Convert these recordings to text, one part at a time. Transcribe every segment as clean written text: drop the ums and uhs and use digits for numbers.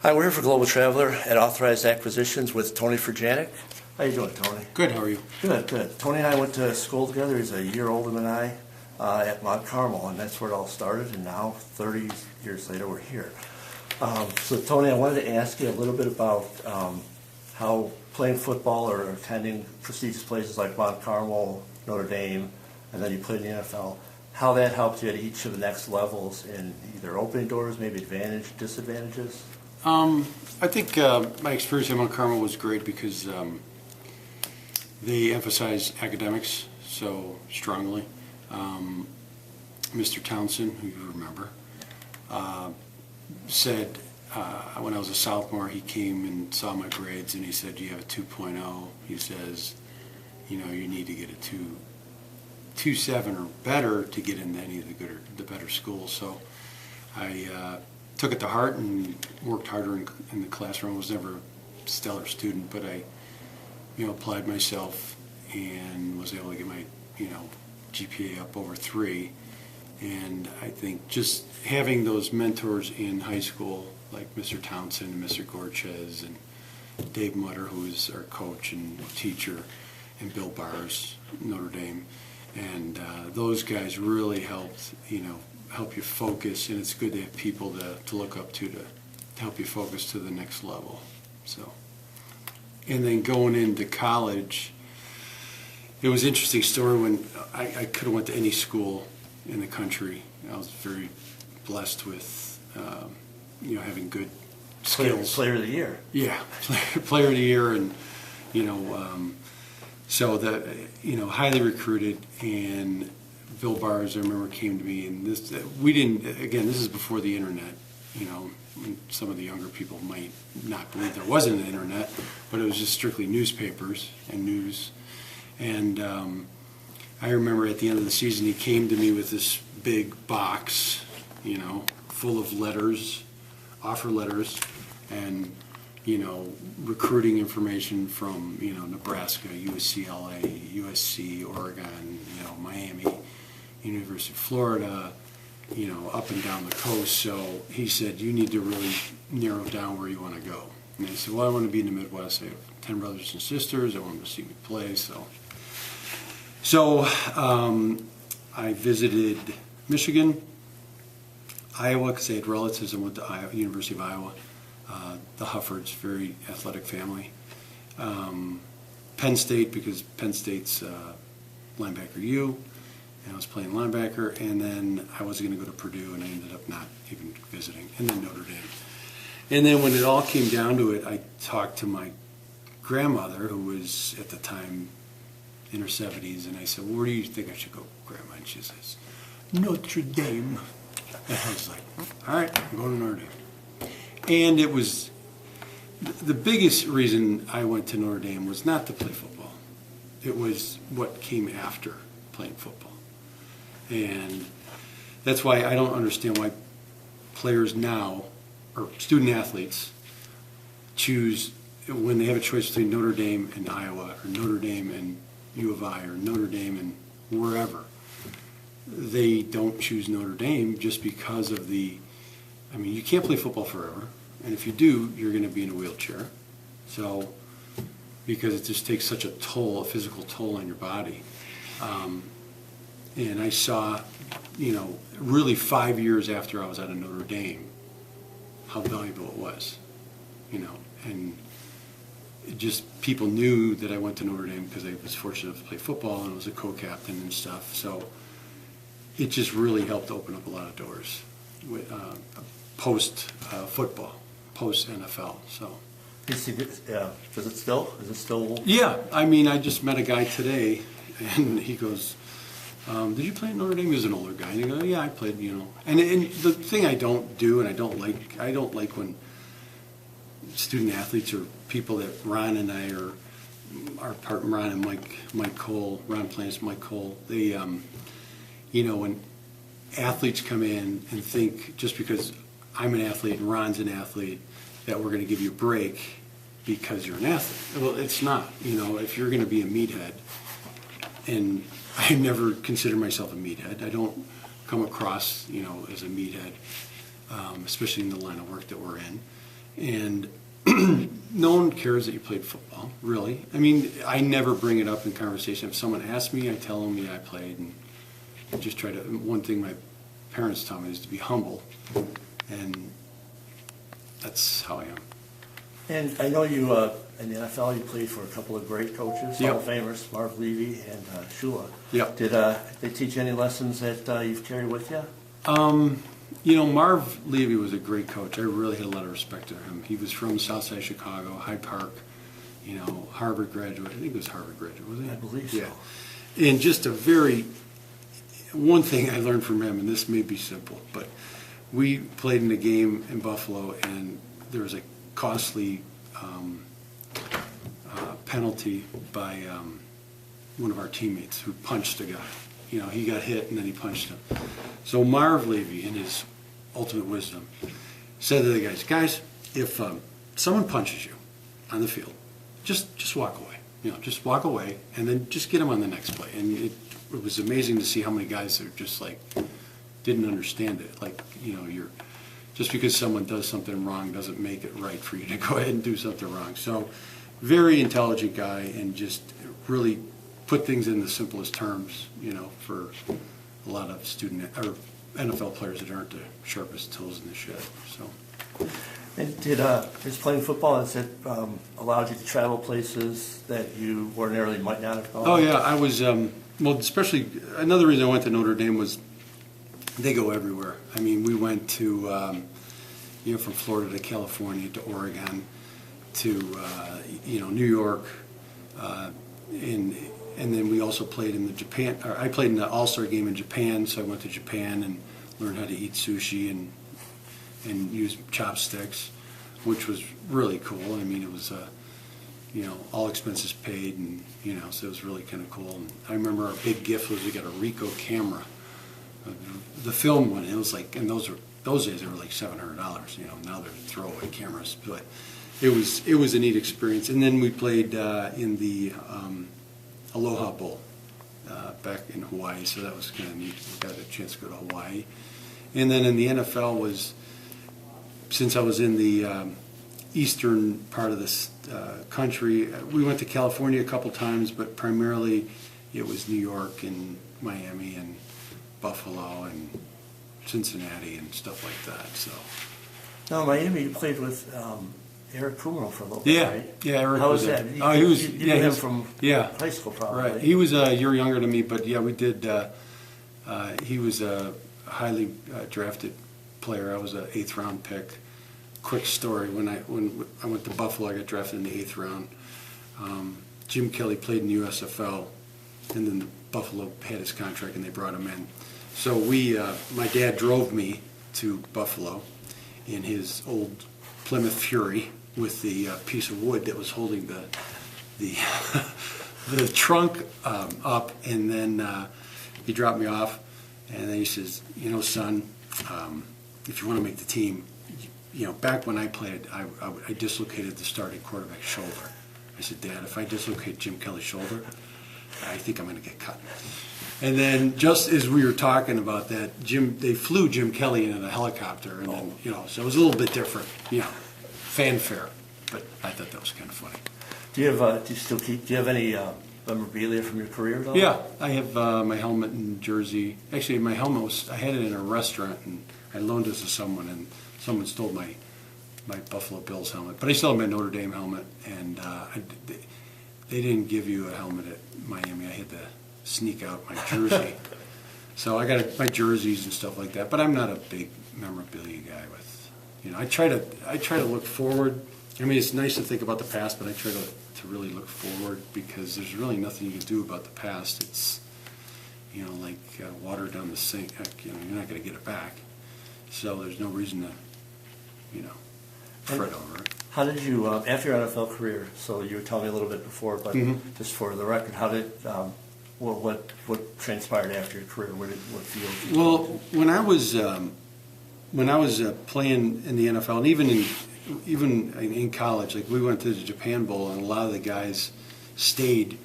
Hi, we're here for Global Traveler at Authorized Acquisitions with Tony Furjanic. How you doing, Tony? Good, how are you? Good, good. Tony and I went to school together. He's a year older than I at Mount Carmel, and that's where it all started, and now, 30 years later, we're here. So, Tony, I wanted to ask you a little bit about how playing football or attending prestigious places like Mount Carmel, Notre Dame, and then you played in the NFL, how that helped you at each of the next levels in either opening doors, maybe disadvantages? I think my experience at Mount Carmel was great because they emphasize academics so strongly. Mr. Townsend, who you remember, said when I was a sophomore, he came and saw my grades and he said, "You have a 2.0. He says, you need to get a 2.7 or better to get into any of the better schools." So I took it to heart and worked harder in the classroom. I was never a stellar student, but I, applied myself and was able to get my, GPA up over 3. And I think just having those mentors in high school, like Mr. Townsend and Mr. Gorchez and Dave Mutter, who is our coach and teacher, and Bill Bars, Notre Dame, and those guys really helped, help you focus, and it's good to have people to look up to help you focus to the next level. So, and then going into college, it was an interesting story when I could have went to any school in the country. I was very blessed with, having good skills. Player of the year. Yeah, player of the year, and so that highly recruited. And Bill Bars, I remember, came to me, and this is before the internet. Some of the younger people might not believe there wasn't an internet, but it was just strictly newspapers and news. And I remember at the end of the season, he came to me with this big box, full of letters, offer letters, and recruiting information from Nebraska, UCLA, USC, Oregon, Miami, University of Florida, up and down the coast. So he said, you need to really narrow down where you want to go. And I said, well, I want to be in the Midwest. I have 10 brothers and sisters. I want them to see me play. So I visited Michigan, Iowa, because I had relatives. I went to University of Iowa. The Huffords, very athletic family. Penn State, because Penn State's linebacker U, and I was playing linebacker, and then I was going to go to Purdue, and I ended up not even visiting, and then Notre Dame. And then when it all came down to it, I talked to my grandmother, who was at the time in her 70s, and I said, well, where do you think I should go, Grandma? And she says, Notre Dame. And I was like, all right, I'm going to Notre Dame. And it was, the biggest reason I went to Notre Dame was not to play football. It was what came after playing football. And that's why I don't understand why players now, or student athletes, choose, when they have a choice between Notre Dame and Iowa, or Notre Dame and U of I, or Notre Dame and wherever, they don't choose Notre Dame just because of you can't play football forever. And if you do, you're going to be in a wheelchair. So, because it just takes such a physical toll on your body. And I saw, really 5 years after I was out of Notre Dame, how valuable it was, and people knew that I went to Notre Dame because I was fortunate to play football and was a co-captain and stuff. So it just really helped open up a lot of doors with post-football. Post-NFL, so. Is it still? Yeah, I just met a guy today, and he goes, did you play at Notre Dame? He was an older guy, and he goes, yeah, I played, And the thing I don't do, and I don't like when student athletes or people that Ron and I are our partner, Ron and Mike Cole, Ron Plains, Mike Cole, they, when athletes come in and think just because I'm an athlete and Ron's an athlete, that we're going to give you a break because you're an athlete. Well, it's not. If you're going to be a meathead, and I never consider myself a meathead. I don't come across, as a meathead, especially in the line of work that we're in. And no one cares that you played football, really. I mean, I never bring it up in conversation. If someone asks me, I tell them, yeah, I played. And I just try to, one thing my parents taught me is to be humble. And that's how I am. And I know you, in the NFL, you played for a couple of great coaches, Yep. Hall of Famers, Marv Levy and Shula. Yep. Did they teach you any lessons that you've carried with you? You know, Marv Levy was a great coach. I really had a lot of respect for him. He was from South Side Chicago, Hyde Park, you know, Harvard graduate. I think he was Harvard graduate, wasn't he? I believe so. Yeah. And just one thing I learned from him, and this may be simple, but we played in a game in Buffalo, and there was a costly penalty by one of our teammates who punched a guy. You know, he got hit and then he punched him. So Marv Levy, in his ultimate wisdom, said to the guys, if someone punches you on the field, just walk away. You know, just walk away and then just get him on the next play. And it was amazing to see how many guys are just like didn't understand it. Like, you know, just because someone does something wrong doesn't make it right for you to go ahead and do something wrong. So, very intelligent guy, and just really put things in the simplest terms, you know, for a lot of or NFL players that aren't the sharpest tools in the shed. So, And is playing football, has it allowed you to travel places that you ordinarily might not have gone? oh yeah, I was well, especially another reason I went to Notre Dame was they go everywhere. I mean, we went to you know, from Florida to California to Oregon to you know, New York, and then we also played in the Japan. Or I played in the All-Star game in Japan, so I went to Japan and learned how to eat sushi and use chopsticks, which was really cool. I mean, it was you know, all expenses paid, and you know, so it was really kind of cool. And I remember our big gift was we got a Ricoh camera, the film one. It was like, and those days they were like $700. You know, now they're throwaway cameras, but it was a neat experience. And then we played in the Aloha Bowl back in Hawaii, so that was kind of neat. We got a chance to go to Hawaii. And then in the NFL was, since I was in the eastern part of this country, we went to California a couple times, but primarily it was New York and Miami and Buffalo and Cincinnati and stuff like that. So. Now, Miami, you played with Eric Kumaro for a little bit, Yeah, right? yeah, Eric How was was that? Oh, he was. You Yeah, knew he him was from yeah, high school, probably. right. He was a year younger than me, but yeah, we did. He was a highly drafted player. I was an 8th round pick. Quick story: when I went to Buffalo, I got drafted in the 8th round. Jim Kelly played in the USFL, and then Buffalo had his contract, and they brought him in. So my dad drove me to Buffalo in his old Plymouth Fury with the piece of wood that was holding the trunk up, and then he dropped me off, and then he says, you know, son, if you want to make the team, you know, back when I played, I dislocated the starting quarterback's shoulder. I said, Dad, if I dislocate Jim Kelly's shoulder, I think I'm going to get cut. And then just as we were talking about that, they flew Jim Kelly in a helicopter, and then, you know, so it was a little bit different, you know, fanfare. But I thought that was kind of funny. Do you have any memorabilia from your career, though? Yeah, I have my helmet and jersey. Actually, my helmet I had it in a restaurant, and I loaned it to someone, and someone stole my Buffalo Bills helmet. But I still have my Notre Dame helmet, and they didn't give you a helmet at Miami. I had to sneak out my jersey. So I got my jerseys and stuff like that. But I'm not a big memorabilia guy. You know, I try to look forward. I mean, it's nice to think about the past, but I try to really look forward, because there's really nothing you can do about the past. It's, you know, like water down the sink. You know, you're not going to get it back. So there's no reason to, you know, fret over it. How did you, after your NFL career, so you were telling me a little bit before, but just for the record, how did, what transpired after your career? What field? Well, when I was playing in the NFL, and even in college, like we went to the Japan Bowl, and a lot of the guys stayed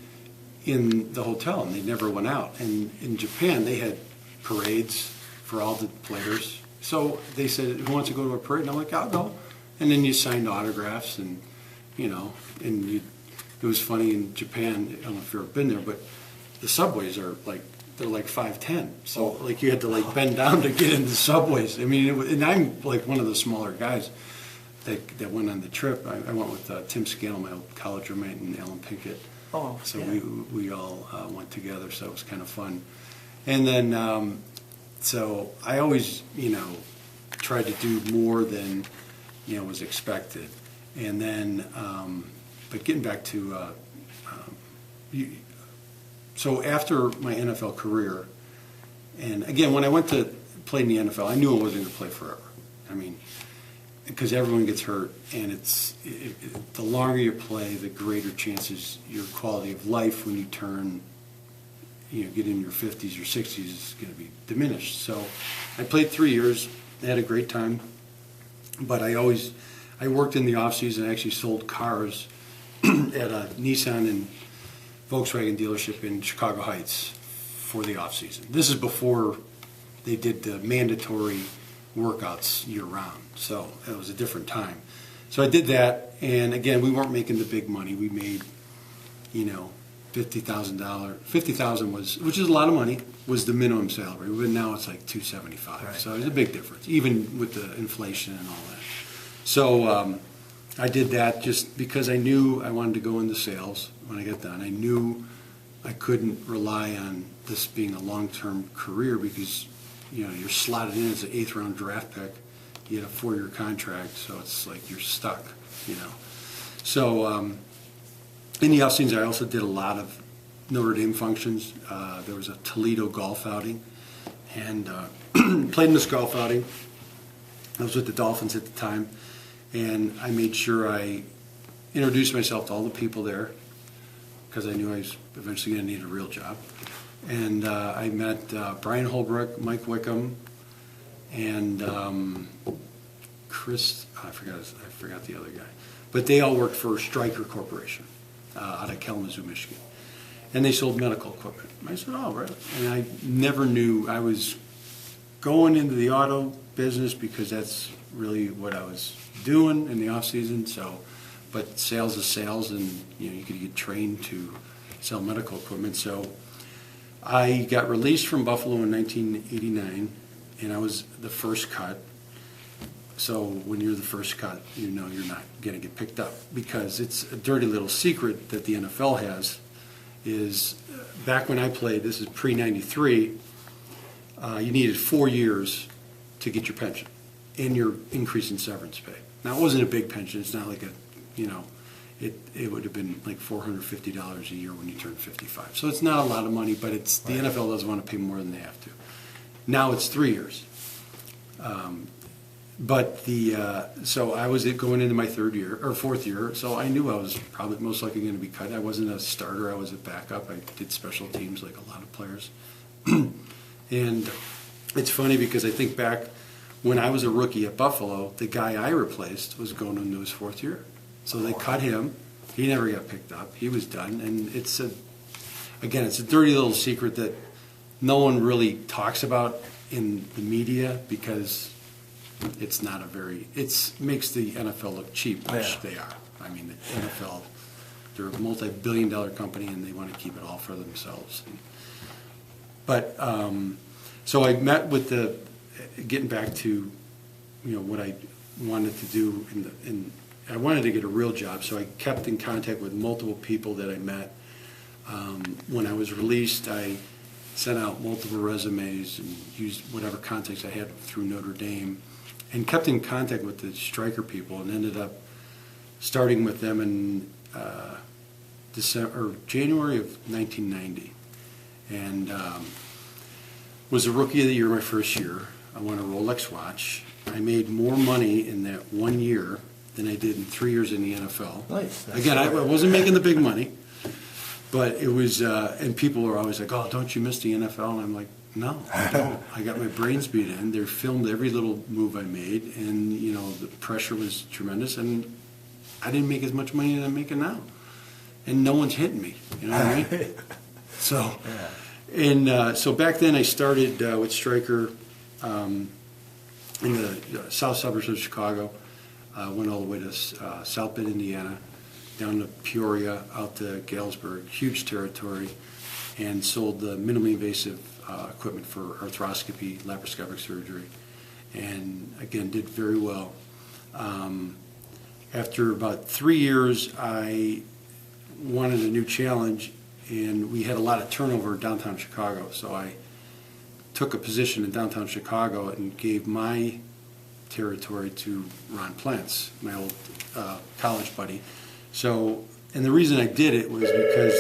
in the hotel and they never went out. And in Japan, they had parades for all the players. So they said, "Who wants to go to a parade?" And I'm like, "I'll go." And then you signed autographs, and it was funny in Japan. I don't know if you've ever been there, but the subways are they're like 5'10", so like you had to like bend down to get into the subways. I mean, and I'm like one of the smaller guys that went on the trip. I went with Tim Scannell, my old college roommate, and Alan Pinkett. Oh, So yeah. we all went together, so it was kind of fun. And then, so I always, tried to do more than, was expected. And then, but getting back to, so after my NFL career, and again, when I went to play in the NFL, I knew I wasn't going to play forever. I mean, because everyone gets hurt, and the longer you play, the greater chances your quality of life when you turn, get in your 50s or 60s is going to be diminished. So I played 3 years, had a great time, but I worked in the off season. I actually sold cars at a Nissan and Volkswagen dealership in Chicago Heights for the off season. This is before they did the mandatory workouts year round, so it was a different time. So I did that, and again, we weren't making the big money. We made, $50,000. $50,000 which is a lot of money, was the minimum salary. But now it's like $275. Right. So it's a big difference, even with the inflation and all that. So I did that just because I knew I wanted to go into sales when I got done. I knew I couldn't rely on this being a long-term career because you're slotted in as an 8th round draft pick. You had a 4-year contract, so it's like you're stuck, So in the off seasons, I also did a lot of Notre Dame functions. There was a Toledo golf outing, and played in this golf outing. I was with the Dolphins at the time, and I made sure I introduced myself to all the people there because I knew I was eventually going to need a real job. And I met Brian Holbrook, Mike Wickham, and Chris. I forgot the other guy, but they all worked for Stryker Corporation out of Kalamazoo, Michigan, and they sold medical equipment. I said, "Oh, really?" And I never knew I was going into the auto business because that's really what I was doing in the off season. So, but sales is sales, and you could get trained to sell medical equipment. So I got released from Buffalo in 1989, and I was the first cut. So when you're the first cut, you're not going to get picked up, because it's a dirty little secret that the NFL has is back when I played, this is pre-93, you needed 4 years to get your pension and your increase in severance pay. Now, it wasn't a big pension. It's not like it would have been like $450 a year when you turn 55. So it's not a lot of money, but it's the NFL doesn't want to pay more than they have to. Now it's 3 years. So I was going into my 4th year, so I knew I was probably most likely going to be cut. I wasn't a starter, I was a backup. I did special teams like a lot of players. And it's funny because I think back when I was a rookie at Buffalo, the guy I replaced was going into his 4th year. So they cut him. He never got picked up. He was done. And it's a dirty little secret that no one really talks about in the media because it's not it makes the NFL look cheap, which they are. I mean, the NFL, they're a multi-billion-dollar company, and they want to keep it all for themselves. But so I met with getting back to, what I wanted to do I wanted to get a real job, so I kept in contact with multiple people that I met. When I was released, I sent out multiple resumes and used whatever contacts I had through Notre Dame, and kept in contact with the Stryker people, and ended up starting with them in January of 1990, and was a Rookie of the Year my first year. I won a Rolex watch. I made more money in that 1 year than I did in 3 years in the NFL. Nice. Again, I wasn't making the big money, but it was, and people were always like, "Oh, don't you miss the NFL?" And I'm like, "No, I don't. I got my brains beat in. They filmed every little move I made, and the pressure was tremendous, and I didn't make as much money as I'm making now, and no one's hitting me. You know what I mean?" So, so back then I started with Stryker in the south suburbs of Chicago. Went all the way to South Bend, Indiana, down to Peoria, out to Galesburg, huge territory, and sold the minimally invasive equipment for arthroscopy, laparoscopic surgery, and again, did very well. After about 3 years, I wanted a new challenge, and we had a lot of turnover in downtown Chicago, so I took a position in downtown Chicago and gave my territory to Ron Plants, my old college buddy. So, and the reason I did it was because,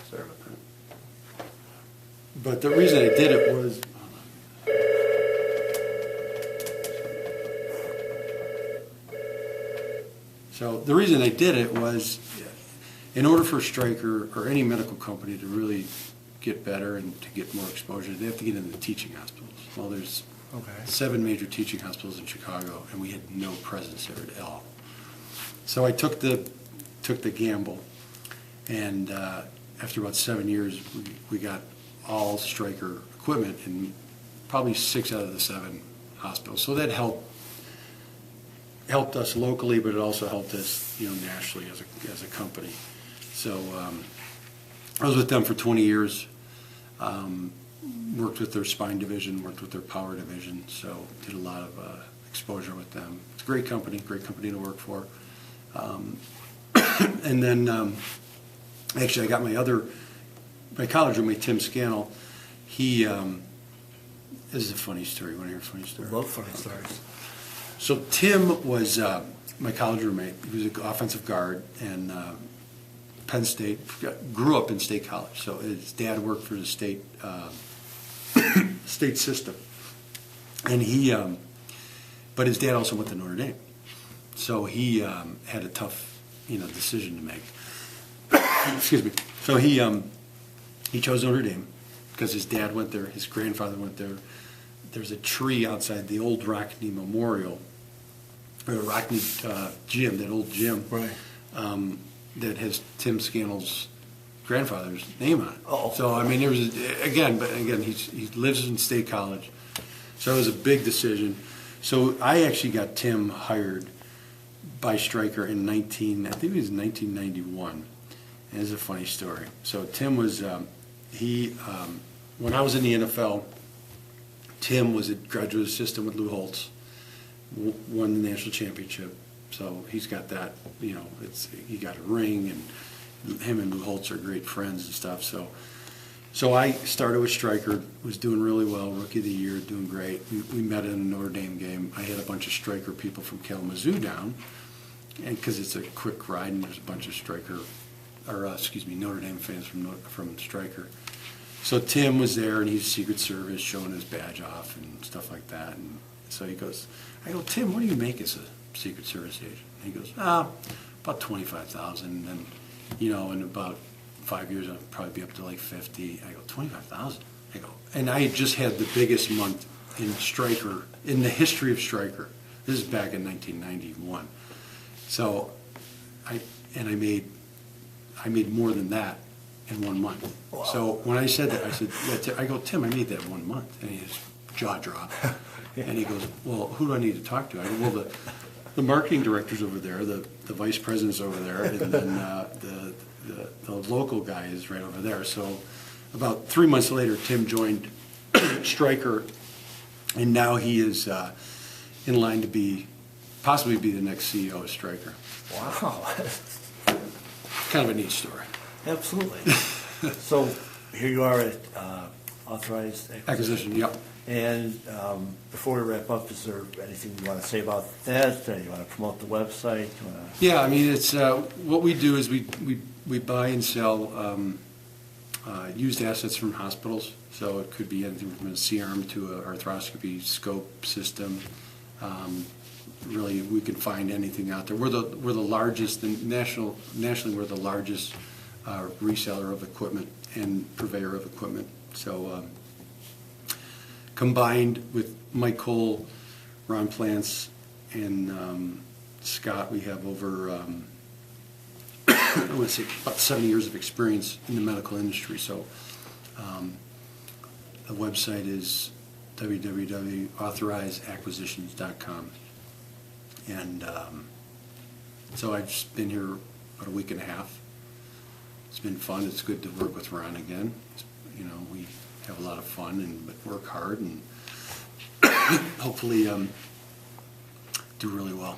sorry about that. But the reason I did it was, in order for Stryker or any medical company to really get better and to get more exposure, they have to get into the teaching hospitals. Well, there's 7 major teaching hospitals in Chicago, and we had no presence there at all. So I took the gamble, and after about 7 years, we got all Stryker equipment in probably 6 out of the 7 hospitals. So that helped us locally, but it also helped us, nationally as a company. So I was with them for 20 years. Worked with their spine division, worked with their power division, so did a lot of exposure with them. It's a great company to work for. And then, actually, I got my college roommate, Tim Scannell. He, this is a funny story. You want to hear a funny story? I love funny stories. So Tim was my college roommate. He was an offensive guard, and Penn State, grew up in State College. So his dad worked for the state state system, and he, but his dad also went to Notre Dame. So he had a tough, decision to make. Excuse me. So he chose Notre Dame because his dad went there, his grandfather went there. There's a tree outside the old Rockney Memorial, or the Rockney gym, that old gym, right, that has Tim Scannell's grandfather's name on it. Oh. So I mean, there was he lives in State College, so it was a big decision. So I actually got Tim hired by Stryker in 1991. And it's a funny story. So Tim was when I was in the NFL, Tim was a graduate assistant with Lou Holtz, won the national championship. So he's got that, he got a ring, and him and Lou Holtz are great friends and stuff. So I started with Stryker, was doing really well, rookie of the year, doing great. We met in a Notre Dame game. I had a bunch of Stryker people from Kalamazoo down, and because it's a quick ride, and there's a bunch of Notre Dame fans from Stryker. So Tim was there, and he's Secret Service, showing his badge off and stuff like that. And so I go, Tim, what do you make as a Secret Service agent? And he goes, about $25,000, and in about 5 years I'll probably be up to like 50. I go, 25,000. I go, and I had just had the biggest month in Stryker, in the history of Stryker. This is back in 1991. So I made more than that in 1 month. Wow. So when I said that, I go, Tim, I made that 1 month. And his jaw dropped. And he goes, well, who do I need to talk to? I go, well, the marketing director's over there, the vice president's over there, and then the local guy is right over there. So about 3 months later, Tim joined Stryker, and now he is in line to possibly be the next CEO of Stryker. Wow. Kind of a neat story. Absolutely. So here you are at Authorized Acquisition, yep. And before we wrap up, is there anything you want to say about that? You want to promote the website? Yeah, I mean, it's what we do is we buy and sell used assets from hospitals. So it could be anything from a C-arm to an arthroscopy scope system. Really, we can find anything out there. We're the largest, nationally we're the largest reseller of equipment and purveyor of equipment. So combined with Mike Cole, Ron Plants, and Scott, we have over I want to say about 7 years of experience in the medical industry. So the website is www.authorizedacquisitions.com. And so I've just been here about a week and a half. It's been fun. It's good to work with Ron again. You know, we have a lot of fun and but work hard and hopefully do really well.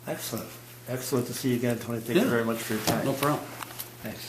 Excellent. Excellent to see you again, Tony. Thank you Yeah. very much for your time. No problem. Thanks.